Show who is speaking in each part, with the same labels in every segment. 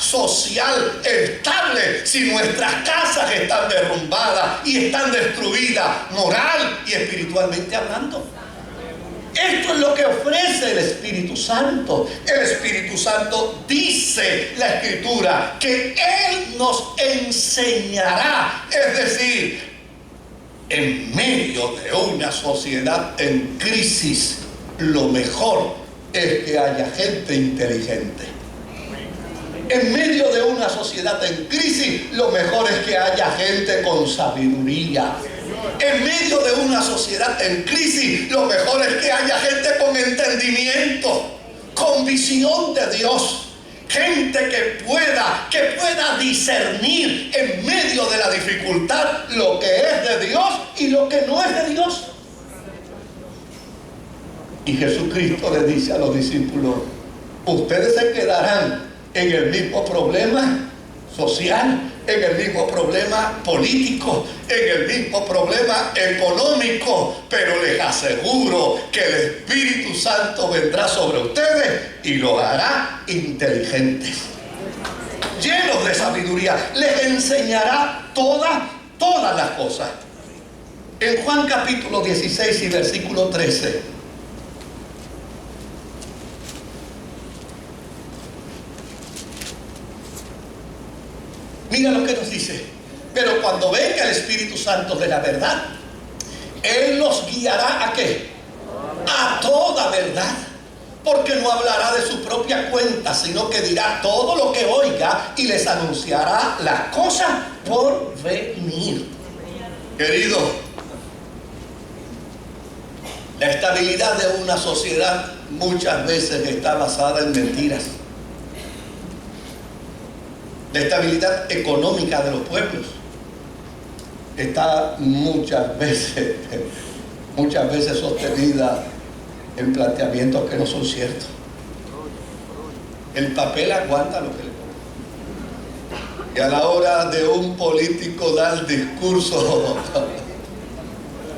Speaker 1: social estable si nuestras casas están derrumbadas y están destruidas moral y espiritualmente hablando? Esto es lo que ofrece el Espíritu Santo. El Espíritu Santo, dice la Escritura, que Él nos enseñará. Es decir, en medio de una sociedad en crisis, lo mejor es que haya gente inteligente. En medio de una sociedad en crisis, lo mejor es que haya gente con sabiduría. En medio de una sociedad en crisis, lo mejor es que haya gente con entendimiento, con visión de Dios. Gente que pueda discernir en medio de la dificultad lo que es de Dios y lo que no es de Dios. Y Jesucristo le dice a los discípulos: ustedes se quedarán en el mismo problema social, en el mismo problema político, en el mismo problema económico, pero les aseguro que el Espíritu Santo vendrá sobre ustedes y los hará inteligentes, llenos de sabiduría. Les enseñará todas las cosas. En Juan capítulo 16 y versículo 13, mira lo que nos dice: pero cuando venga el Espíritu Santo de la verdad, Él los guiará ¿a qué? A toda verdad, porque no hablará de su propia cuenta, sino que dirá todo lo que oiga y les anunciará las cosas por venir. Querido, la estabilidad de una sociedad muchas veces está basada en mentiras. La estabilidad económica de los pueblos está muchas veces sostenida en planteamientos que no son ciertos. El papel aguanta lo que le ponga. Y a la hora de un político dar discurso,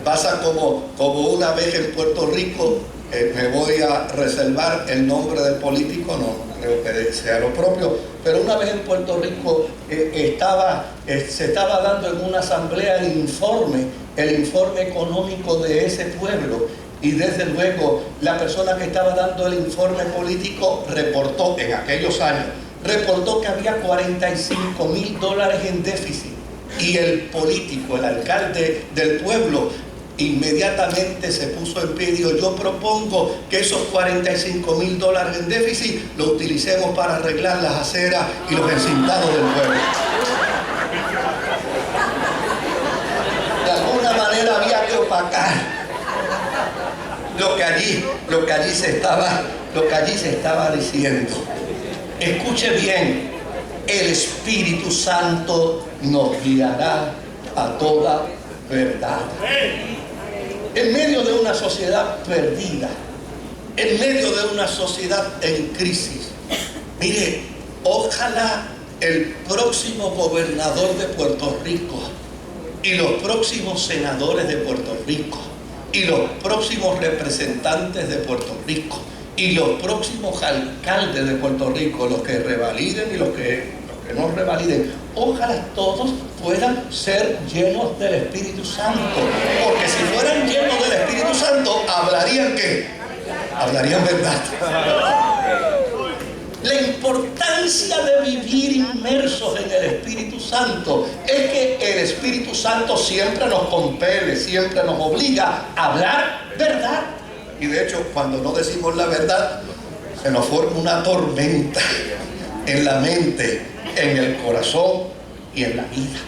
Speaker 1: pasa como una vez en Puerto Rico. Me voy a reservar el nombre del político, no creo que sea lo propio, pero una vez en Puerto Rico se estaba dando en una asamblea el informe económico de ese pueblo, y desde luego la persona que estaba dando el informe político reportó, en aquellos años, reportó que había $45,000 en déficit, y el político, el alcalde del pueblo, inmediatamente se puso en pie y dijo: yo propongo que esos $45,000 en déficit lo utilicemos para arreglar las aceras y los encintados del pueblo. De alguna manera había que opacar lo que allí se estaba diciendo. Escuche bien: el Espíritu Santo nos guiará a toda verdad. En medio de una sociedad perdida, en medio de una sociedad en crisis, mire, ojalá el próximo gobernador de Puerto Rico y los próximos senadores de Puerto Rico y los próximos representantes de Puerto Rico y los próximos alcaldes de Puerto Rico, los que revaliden y los que no revaliden, ojalá todos puedan ser llenos del Espíritu Santo, porque si fueran llenos del Espíritu Santo, ¿hablarían qué? Hablarían verdad. La importancia de vivir inmersos en el Espíritu Santo es que el Espíritu Santo siempre nos compele, siempre nos obliga a hablar verdad. Y de hecho, cuando no decimos la verdad, se nos forma una tormenta en la mente, en el corazón y en la vida.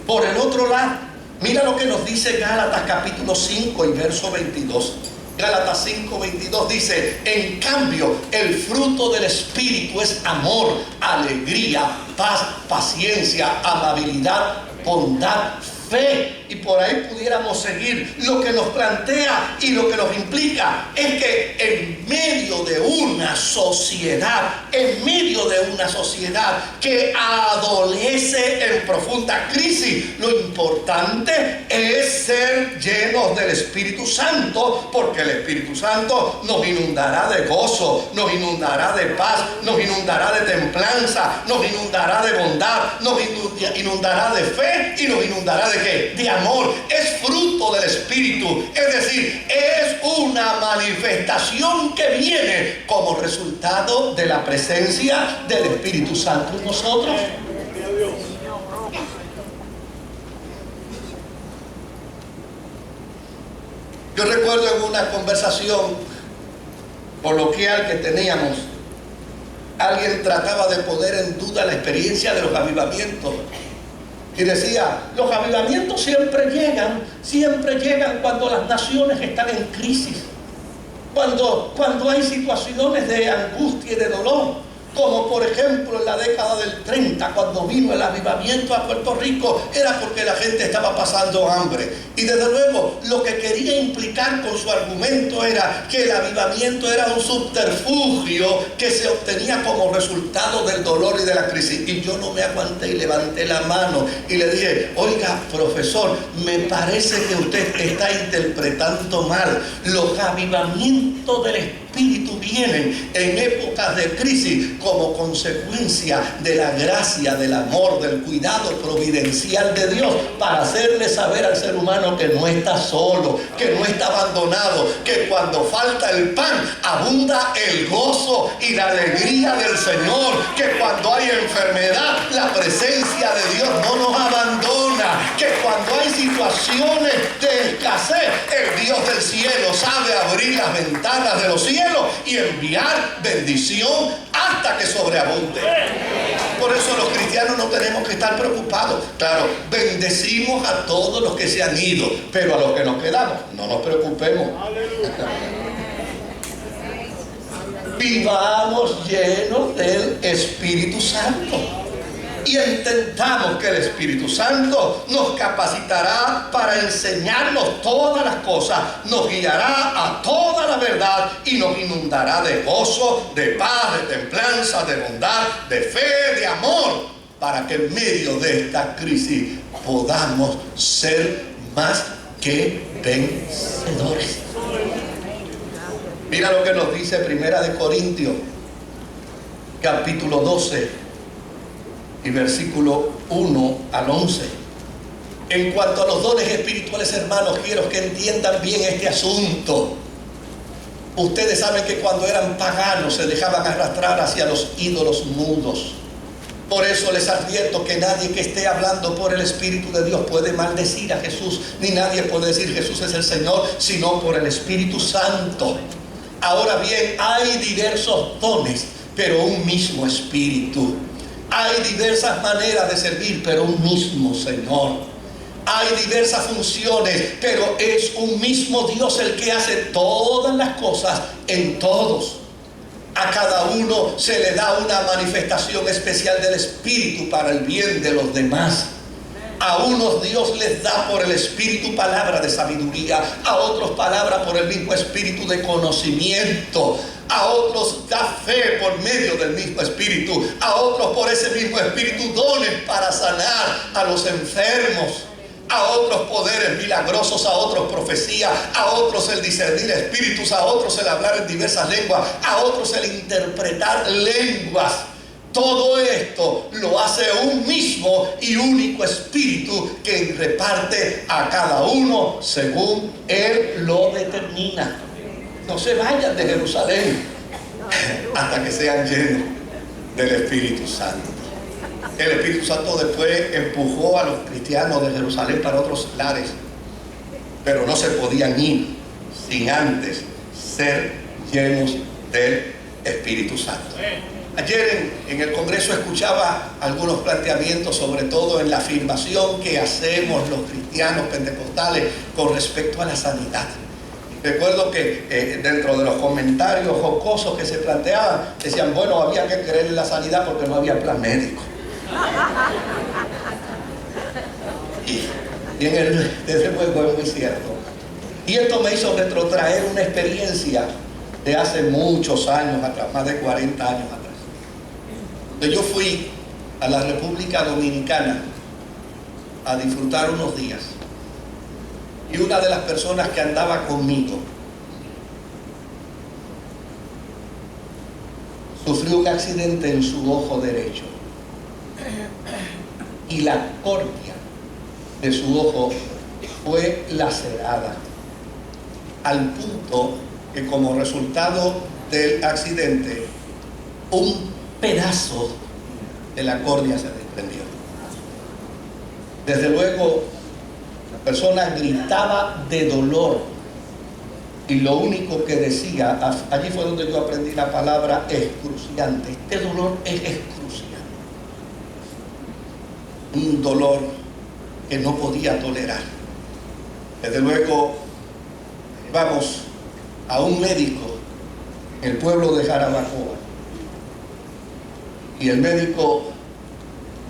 Speaker 1: Por el otro lado, mira lo que nos dice Gálatas capítulo 5 y verso 22. Gálatas 5:22 dice: en cambio, el fruto del Espíritu es amor, alegría, paz, paciencia, amabilidad, bondad, fe y por ahí pudiéramos seguir. Lo que nos plantea y lo que nos implica es que en medio de una sociedad, que adolece en profunda crisis, lo importante es ser llenos del Espíritu Santo, porque el Espíritu Santo nos inundará de gozo, nos inundará de paz, nos inundará de templanza, nos inundará de bondad, nos inundará de fe y nos inundará de ¿qué? De amor. Es fruto del Espíritu, es decir, es una manifestación que viene como resultado de la presencia del Espíritu Santo en nosotros. Yo recuerdo en una conversación coloquial que teníamos, alguien trataba de poner en duda la experiencia de los avivamientos y decía: los avivamientos siempre llegan cuando las naciones están en crisis, cuando hay situaciones de angustia y de dolor, como por ejemplo en la década del 30, cuando vino el avivamiento a Puerto Rico, era porque la gente estaba pasando hambre. Y desde luego lo que quería implicar con su argumento era que el avivamiento era un subterfugio que se obtenía como resultado del dolor y de la crisis. Y yo no me aguanté y levanté la mano y le dije: oiga, profesor, me parece que usted está interpretando mal. Los avivamientos del Espíritu vienen en épocas de crisis como consecuencia de la gracia, del amor, del cuidado providencial de Dios, para hacerle saber al ser humano que no está solo, que no está abandonado, que cuando falta el pan abunda el gozo y la alegría del Señor, que cuando hay enfermedad la presencia de Dios no nos abandona, que cuando hay situaciones de escasez el Dios del cielo sabe abrir las ventanas de los cielos y enviar bendición hasta que sobreabunde. Por eso los cristianos no tenemos que estar preocupados. Claro, bendecimos a todos los que se han ido, pero a los que nos quedamos, no nos preocupemos. Vivamos llenos del Espíritu Santo y entendamos que el Espíritu Santo nos capacitará para enseñarnos todas las cosas, nos guiará a toda la verdad y nos inundará de gozo, de paz, de templanza, de bondad, de fe, de amor, para que en medio de esta crisis podamos ser más que vencedores. Mira lo que nos dice Primera de Corintios, capítulo 12 y versículo 1 al 11. En cuanto a los dones espirituales, hermanos, quiero que entiendan bien este asunto. Ustedes saben que cuando eran paganos se dejaban arrastrar hacia los ídolos mudos. Por eso les advierto que nadie que esté hablando por el Espíritu de Dios puede maldecir a Jesús, ni nadie puede decir Jesús es el Señor, sino por el Espíritu Santo. Ahora bien, hay diversos dones, pero un mismo Espíritu. Hay diversas maneras de servir, pero un mismo Señor. Hay diversas funciones, pero es un mismo Dios el que hace todas las cosas en todos. A cada uno se le da una manifestación especial del Espíritu para el bien de los demás. A unos Dios les da por el Espíritu palabra de sabiduría, a otros palabra por el mismo Espíritu de conocimiento, a otros da fe por medio del mismo Espíritu, a otros por ese mismo Espíritu dones para sanar a los enfermos, a otros poderes milagrosos, a otros profecía, a otros el discernir espíritus, a otros el hablar en diversas lenguas, a otros el interpretar lenguas. Todo esto lo hace un mismo y único Espíritu que reparte a cada uno según Él lo determina. No se vayan de Jerusalén hasta que sean llenos del Espíritu Santo. El Espíritu Santo después empujó a los cristianos de Jerusalén para otros lares, pero no se podían ir sin antes ser llenos del Espíritu Santo. Ayer en el Congreso escuchaba algunos planteamientos, sobre todo en la afirmación que hacemos los cristianos pentecostales con respecto a la sanidad. Recuerdo que dentro de los comentarios jocosos que se planteaban, decían, bueno, había que creer en la sanidad porque no había plan médico. Y desde luego es muy cierto. Y esto me hizo retrotraer una experiencia de hace muchos años atrás, más de 40 años atrás. Donde yo fui a la República Dominicana a disfrutar unos días. Y una de las personas que andaba conmigo sufrió un accidente en su ojo derecho. Y la córnea de su ojo fue lacerada, al punto que como resultado del accidente, un pedazo de la córnea se desprendió. Desde luego, la persona gritaba de dolor y lo único que decía, allí fue donde yo aprendí la palabra excruciante. Este dolor es excruciante. Un dolor que no podía tolerar. Desde luego, vamos a un médico en el pueblo de Jarabacoa y el médico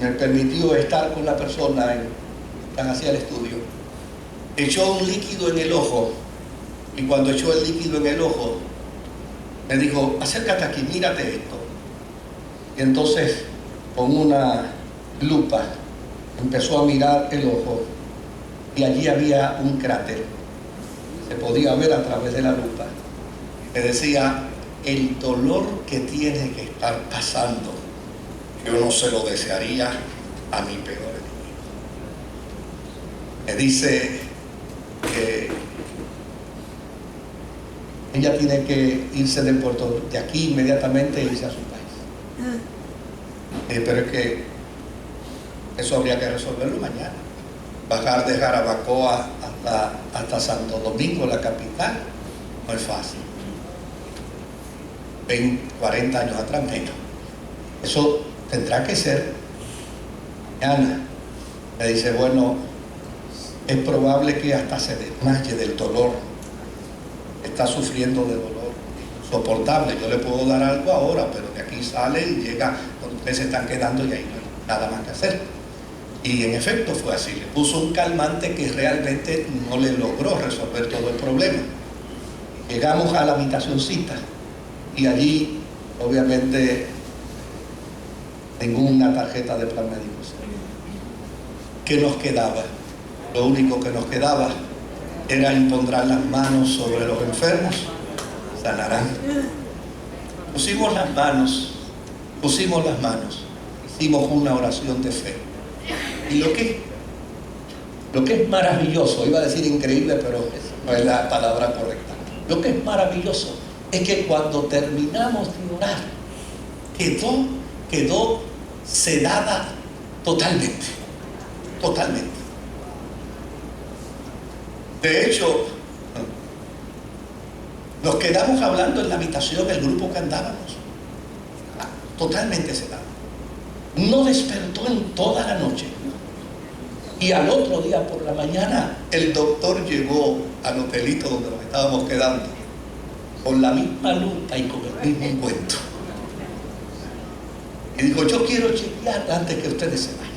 Speaker 1: me permitió estar con la persona que hacía el estudio. Echó un líquido en el ojo y cuando echó el líquido en el ojo me dijo: acércate aquí, mírate esto. Y entonces con una lupa empezó a mirar el ojo y allí había un cráter. Se podía ver a través de la lupa. Me decía: el dolor que tiene que estar pasando, yo no se lo desearía a mi peor enemigo. Me dice que ella tiene que irse de aquí inmediatamente e irse a su país. Pero es que eso habría que resolverlo mañana. Bajar de Jarabacoa hasta Santo Domingo, la capital, no es fácil. 40 años atrás menos. Eso tendrá que ser mañana. Me dice: bueno, es probable que hasta se desmaye del dolor. Está sufriendo de dolor soportable. Yo le puedo dar algo ahora, pero de aquí sale y llega donde ustedes se están quedando y ahí no hay nada más que hacer. Y en efecto fue así. Le puso un calmante que realmente no le logró resolver todo el problema. Llegamos a la habitacioncita y allí, obviamente, ninguna tarjeta de plan médico. ¿Qué nos quedaba? Lo único que nos quedaba era impondrán las manos sobre los enfermos, sanarán. Pusimos las manos, hicimos una oración de fe. Y lo que es maravilloso, iba a decir increíble, pero no es la palabra correcta. Lo que es maravilloso es que cuando terminamos de orar, quedó sedada totalmente. De hecho, nos quedamos hablando en la habitación del grupo que andábamos, totalmente sedada. No despertó en toda la noche. Y al otro día por la mañana el doctor llegó al hotelito donde nos estábamos quedando con la misma lupa y con el mismo ungüento. Y dijo: yo quiero chequear antes que ustedes se vayan.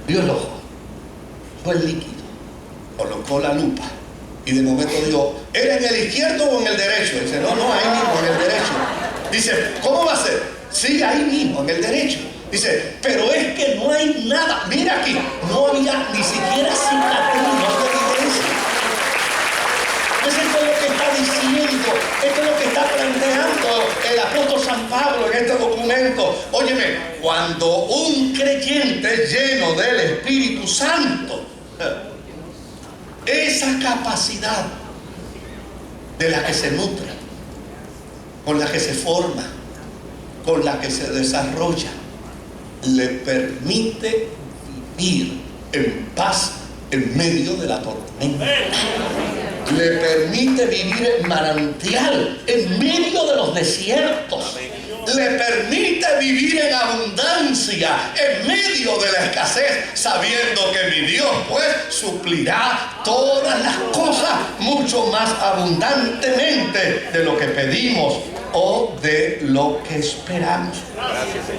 Speaker 1: Abrió el ojo, fue el líquido, colocó la lupa y de momento dijo: ¿era en el izquierdo o en el derecho? Dice: no, ahí mismo, en el derecho. Dice: ¿cómo va a ser? Sí, ahí mismo, en el derecho. Dice: pero es que no hay nada. Mira aquí, no había ni siquiera cicatriz, no había evidencia. Eso es lo que está diciendo, esto es lo que está planteando el apóstol San Pablo en este documento. Óyeme, cuando un creyente lleno del Espíritu Santo, esa capacidad de la que se nutre, con la que se forma, con la que se desarrolla, le permite vivir en paz en medio de la tormenta. Le permite vivir en manantial en medio de los desiertos. Le permite vivir en abundancia en medio de la escasez, sabiendo que mi Dios pues suplirá todas las cosas mucho más abundantemente de lo que pedimos o de lo que esperamos.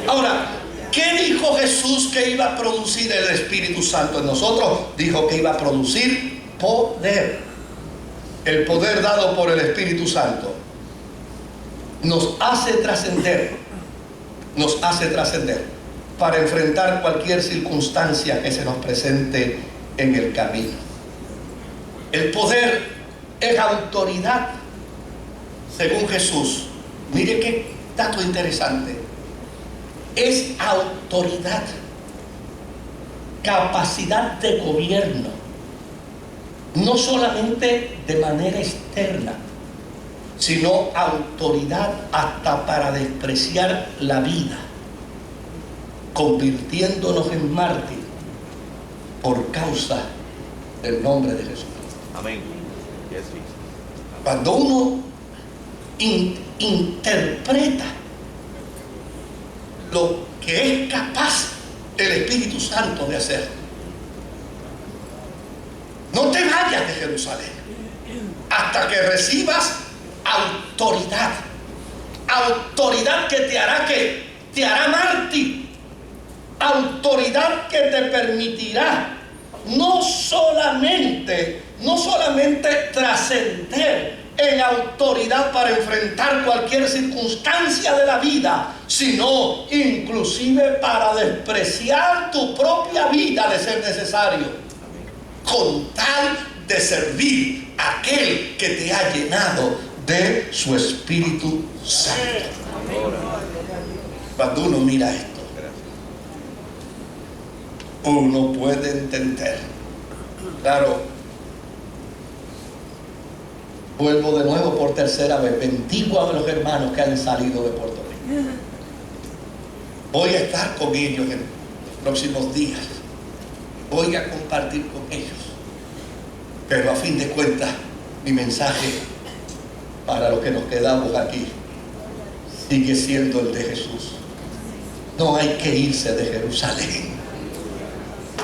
Speaker 1: Ahora, ¿qué dijo Jesús que iba a producir el Espíritu Santo en nosotros? Dijo que iba a producir poder. El poder dado por el Espíritu Santo nos hace trascender, para enfrentar cualquier circunstancia que se nos presente en el camino. El poder es autoridad, según Jesús. Mire qué dato interesante. Es autoridad, capacidad de gobierno, no solamente de manera externa, sino autoridad hasta para despreciar la vida, convirtiéndonos en mártir por causa del nombre de Jesús.
Speaker 2: Amén.
Speaker 1: Cuando uno interpreta lo que es capaz el Espíritu Santo de hacer, no te vayas de Jerusalén hasta que recibas autoridad que te hará mártir, autoridad que te permitirá no solamente trascender en autoridad para enfrentar cualquier circunstancia de la vida, sino inclusive para despreciar tu propia vida de ser necesario, con tal de servir a aquel que te ha llenado de su Espíritu Santo. Cuando uno mira esto, uno puede entender. Claro, vuelvo de nuevo por tercera vez. Bendigo a los hermanos que han salido de Puerto Rico. Voy a estar con ellos en los próximos días. Voy a compartir con ellos. Pero a fin de cuentas, mi mensaje para los que nos quedamos aquí sigue siendo el de Jesús. No hay que irse de Jerusalén.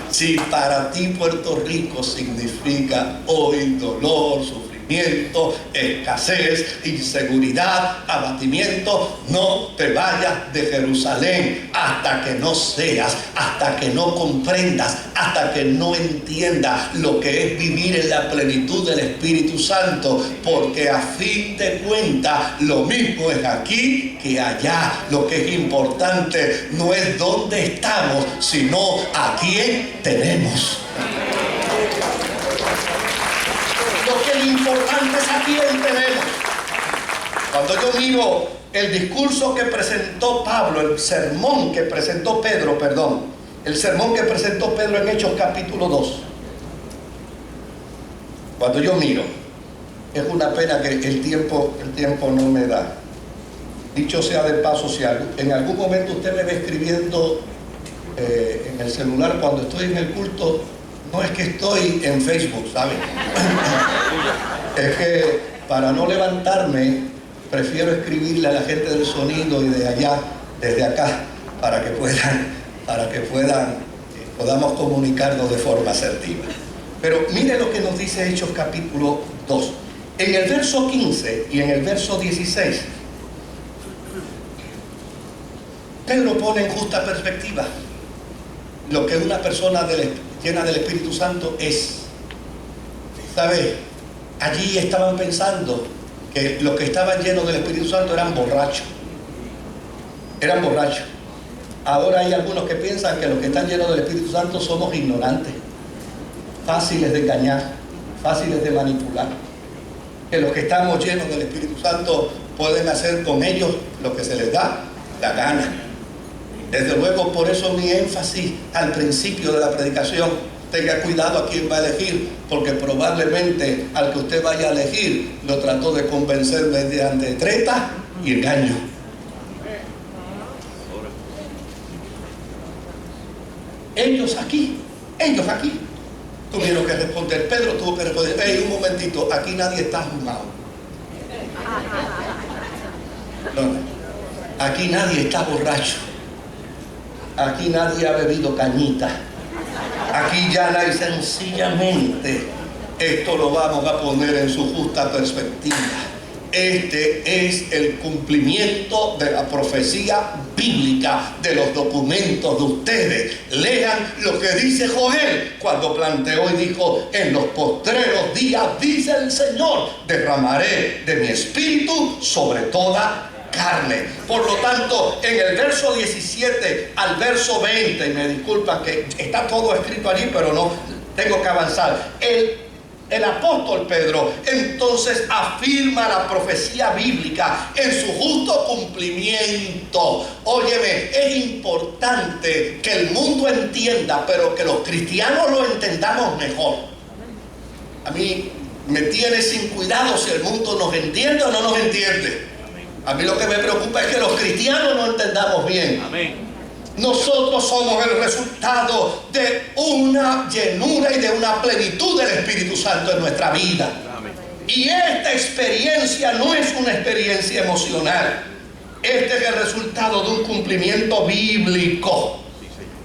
Speaker 1: Si para ti Puerto Rico significa hoy dolor, sufrimiento, escasez, inseguridad, abatimiento, no te vayas de Jerusalén hasta que no seas, hasta que no comprendas, hasta que no entiendas lo que es vivir en la plenitud del Espíritu Santo, porque a fin de cuentas lo mismo es aquí que allá. Lo que es importante no es dónde estamos, sino a quién tenemos. Lo que es importante es a quién tenemos. Cuando yo miro el discurso que presentó Pablo, el sermón que presentó Pedro en Hechos capítulo 2, cuando yo miro, es una pena que el tiempo no me da. Dicho sea de paso, si en algún momento usted me ve escribiendo en el celular cuando estoy en el culto, no es que estoy en Facebook, ¿sabe? Es que para no levantarme, prefiero escribirle a la gente del sonido y de allá, desde acá, para que podamos comunicarnos de forma asertiva. Pero mire lo que nos dice Hechos capítulo 2. En el verso 15 y en el verso 16, Pedro pone en justa perspectiva lo que una persona llena del Espíritu Santo es. ¿Sabe? Allí estaban pensando que los que estaban llenos del Espíritu Santo eran borrachos. Ahora hay algunos que piensan que los que están llenos del Espíritu Santo somos ignorantes, fáciles de engañar, fáciles de manipular. Que los que estamos llenos del Espíritu Santo pueden hacer con ellos lo que se les da la gana. Desde luego, por eso mi énfasis al principio de la predicación: tenga cuidado a quién va a elegir, porque probablemente al que usted vaya a elegir lo trató de convencer mediante treta y engaño. Ellos aquí tuvieron que responder. Pedro tuvo que responder: hey, un momentito, aquí nadie está juzgado. No, aquí nadie está borracho. Aquí nadie ha bebido cañita. Aquí llana y sencillamente esto lo vamos a poner en su justa perspectiva. Este es el cumplimiento de la profecía bíblica de los documentos de ustedes. Lean lo que dice Joel cuando planteó y dijo: en los postreros días, dice el Señor, derramaré de mi espíritu sobre toda carne. Por lo tanto, en el verso 17 al verso 20, y me disculpan que está todo escrito allí, pero no tengo que avanzar, el apóstol Pedro entonces afirma la profecía bíblica en su justo cumplimiento. Óyeme, es importante que el mundo entienda, pero que los cristianos lo entendamos mejor. A mí me tiene sin cuidado si el mundo nos entiende o no nos entiende. A mí lo que me preocupa es que los cristianos no entendamos bien.
Speaker 2: Amén.
Speaker 1: Nosotros somos el resultado de una llenura y de una plenitud del Espíritu Santo en nuestra vida. Y esta experiencia no es una experiencia emocional. Este es el resultado de un cumplimiento bíblico.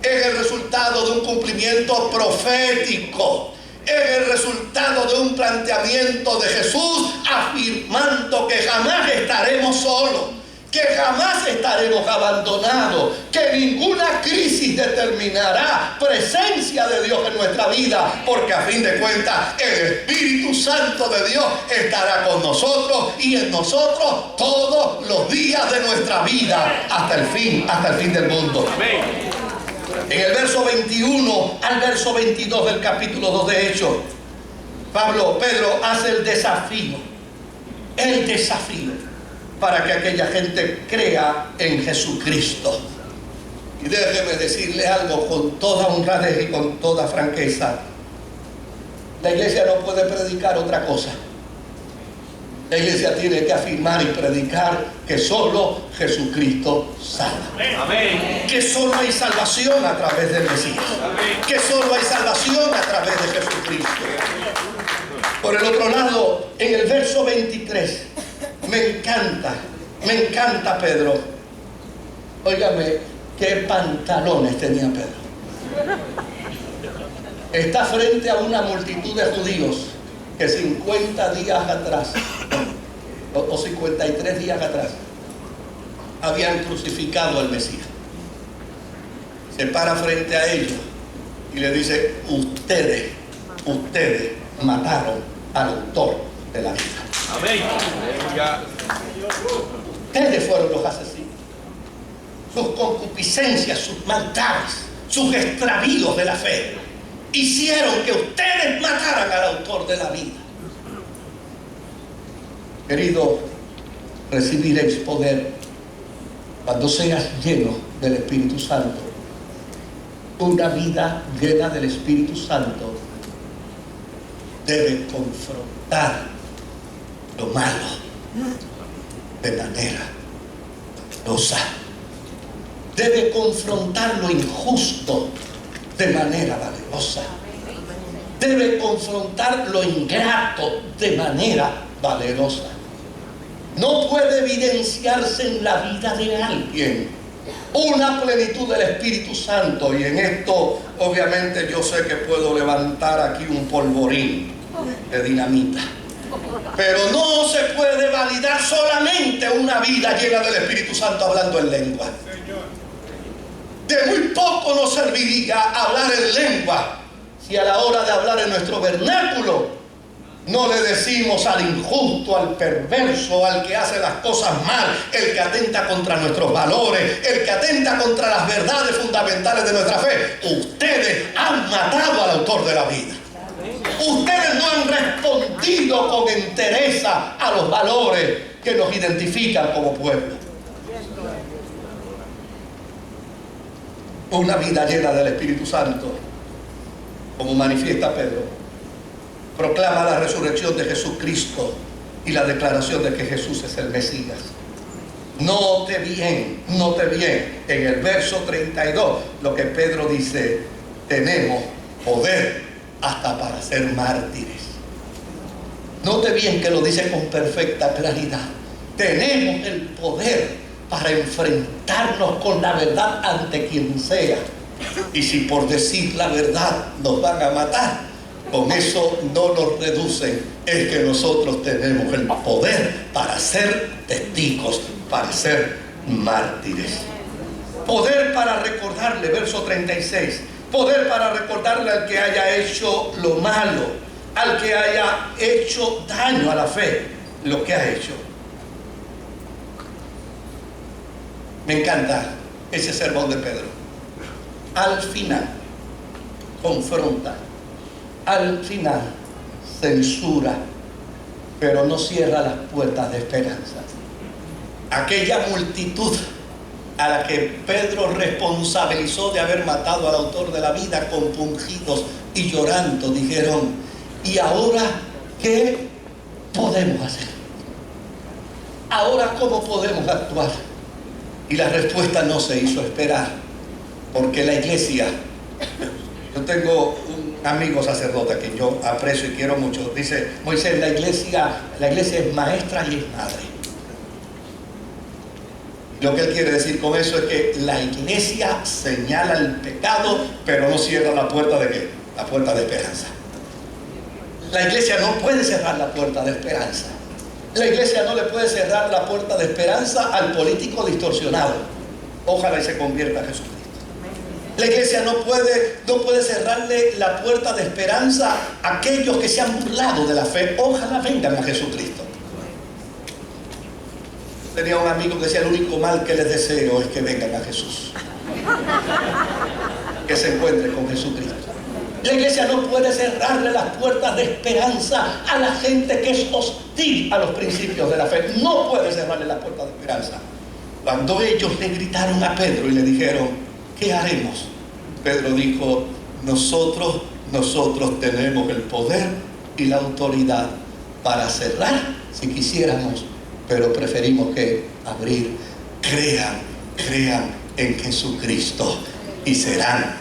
Speaker 1: Es el resultado de un cumplimiento profético. Es el resultado de un planteamiento de Jesús afirmando que jamás estaremos solos, que jamás estaremos abandonados, que ninguna crisis determinará presencia de Dios en nuestra vida, porque a fin de cuentas el Espíritu Santo de Dios estará con nosotros y en nosotros todos los días de nuestra vida hasta el fin del mundo.
Speaker 2: Amén.
Speaker 1: En el verso 21 al verso 22 del capítulo 2 de Hechos, Pedro hace el desafío para que aquella gente crea en Jesucristo. Y déjeme decirle algo con toda honradez y con toda franqueza: la iglesia no puede predicar otra cosa. La iglesia tiene que afirmar y predicar que solo Jesucristo salva.
Speaker 2: Amén.
Speaker 1: Que solo hay salvación a través del Mesías.
Speaker 2: Amén.
Speaker 1: Que solo hay salvación a través de Jesucristo. Por el otro lado, en el verso 23, me encanta Pedro. Óigame, qué pantalones tenía Pedro. Está frente a una multitud de judíos que 50 días atrás, o 53 días atrás, habían crucificado al Mesías. Se para frente a ellos y le dice: ustedes mataron al autor de la vida.
Speaker 2: Amén.
Speaker 1: Ustedes fueron los asesinos. Sus concupiscencias, sus maldades, sus extravíos de la fe hicieron que ustedes mataran al autor de la vida. Querido, recibiréis poder cuando seas lleno del Espíritu Santo. Una vida llena del Espíritu Santo debe confrontar lo malo de manera valerosa. Debe confrontar lo injusto de manera valerosa. Debe confrontar lo ingrato de manera valerosa. No puede evidenciarse en la vida de alguien una plenitud del Espíritu Santo, y en esto obviamente yo sé que puedo levantar aquí un polvorín de dinamita, pero no se puede validar solamente una vida llena del Espíritu Santo hablando en lengua. De muy poco nos serviría hablar en lengua si a la hora de hablar en nuestro vernáculo no le decimos al injusto, al perverso, al que hace las cosas mal, el que atenta contra nuestros valores, el que atenta contra las verdades fundamentales de nuestra fe: ustedes han matado al autor de la vida. Ustedes no han respondido con entereza a los valores que nos identifican como pueblo. Una vida llena del Espíritu Santo, como manifiesta Pedro, proclama la resurrección de Jesucristo y la declaración de que Jesús es el Mesías. Note bien, en el verso 32, lo que Pedro dice: tenemos poder hasta para ser mártires. Note bien que lo dice con perfecta claridad. Tenemos el poder para enfrentarnos con la verdad ante quien sea. Y si por decir la verdad nos van a matar, con eso no nos reducen. Es que nosotros tenemos el poder para ser testigos, para ser mártires. Poder para recordarle, verso 36. Poder para recordarle al que haya hecho lo malo, al que haya hecho daño a la fe, lo que ha hecho. Me encanta ese sermón de Pedro. Al final confronta, al final censura, pero no cierra las puertas de esperanza. Aquella multitud a la que Pedro responsabilizó de haber matado al autor de la vida, compungidos y llorando, dijeron: ¿y ahora qué podemos hacer? ¿Ahora cómo podemos actuar? Y la respuesta no se hizo esperar, porque la iglesia... Yo tengo un amigo sacerdote que yo aprecio y quiero mucho. Dice: Moisés, la iglesia es maestra y es madre. Lo que él quiere decir con eso es que la iglesia señala el pecado, pero no cierra la puerta de ¿qué? La puerta de esperanza. La iglesia no puede cerrar la puerta de esperanza. La iglesia no le puede cerrar la puerta de esperanza al político distorsionado. Ojalá y se convierta a Jesucristo. La iglesia no puede cerrarle la puerta de esperanza a aquellos que se han burlado de la fe. Ojalá vengan a Jesucristo. Tenía un amigo que decía: el único mal que les deseo es que vengan a Jesús, que se encuentren con Jesucristo. La iglesia no puede cerrarle las puertas de esperanza a la gente que es hostil a los principios de la fe. No puede cerrarle las puertas de esperanza. Cuando ellos le gritaron a Pedro y le dijeron: ¿qué haremos? Pedro dijo: nosotros tenemos el poder y la autoridad para cerrar si quisiéramos, pero preferimos que abrir. Crean en Jesucristo y serán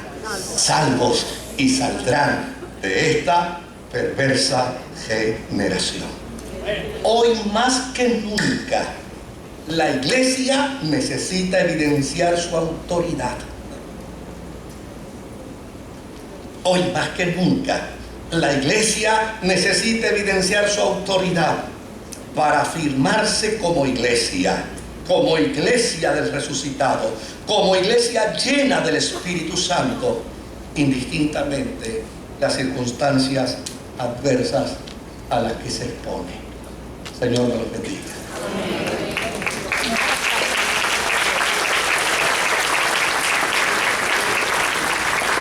Speaker 1: salvos y saldrán de esta perversa generación. Hoy más que nunca la iglesia necesita evidenciar su autoridad. Hoy más que nunca la iglesia necesita evidenciar su autoridad para afirmarse como iglesia del resucitado, como iglesia llena del Espíritu Santo, indistintamente las circunstancias adversas a las que se expone. Señor, nos bendiga.